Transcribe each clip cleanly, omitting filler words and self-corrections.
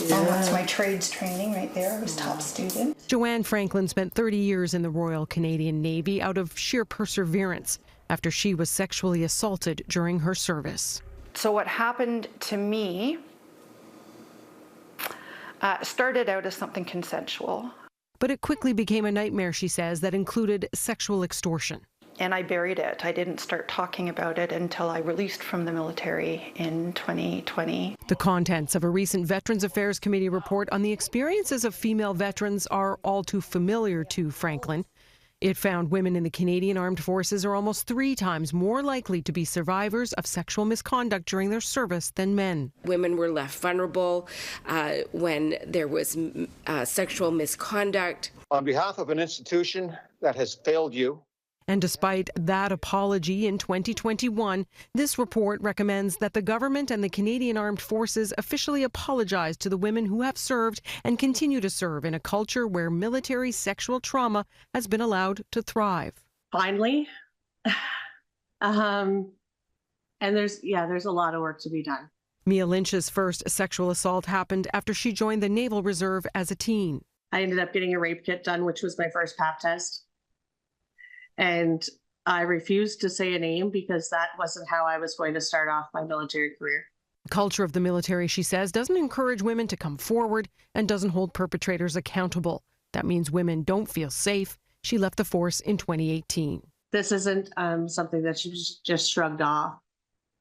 That's my trades training right there. I was top student. Joanne Franklin spent 30 years in the Royal Canadian Navy out of sheer perseverance after she was sexually assaulted during her service. So what happened to me started out as something consensual. But it quickly became a nightmare, she says, that included sexual extortion. And I buried it. I didn't start talking about it until I released from the military in 2020. The contents of a recent Veterans Affairs Committee report on the experiences of female veterans are all too familiar to Franklin. It found women in the Canadian Armed Forces are almost 3 times more likely to be survivors of sexual misconduct during their service than men. Women were left vulnerable when there was sexual misconduct. On behalf of an institution that has failed you, and despite that apology in 2021, this report recommends that the government and the Canadian Armed Forces officially apologize to the women who have served and continue to serve in a culture where military sexual trauma has been allowed to thrive. Finally. And there's a lot of work to be done. Mia Lynch's first sexual assault happened after she joined the Naval Reserve as a teen. I ended up getting a rape kit done, which was my first pap test. And I refused to say a name because that wasn't how I was going to start off my military career. The culture of the military, she says, doesn't encourage women to come forward and doesn't hold perpetrators accountable. That means women don't feel safe. She left the force in 2018. This isn't something that she just shrugged off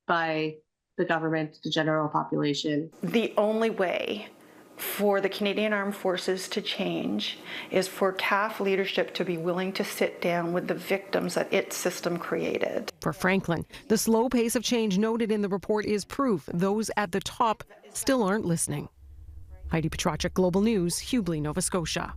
by the government, the general population. The only way for the Canadian Armed Forces to change is for CAF leadership to be willing to sit down with the victims that its system created. For Franklin, the slow pace of change noted in the report is proof those at the top still aren't listening. Heidi Petracek, Global News, Hubli, Nova Scotia.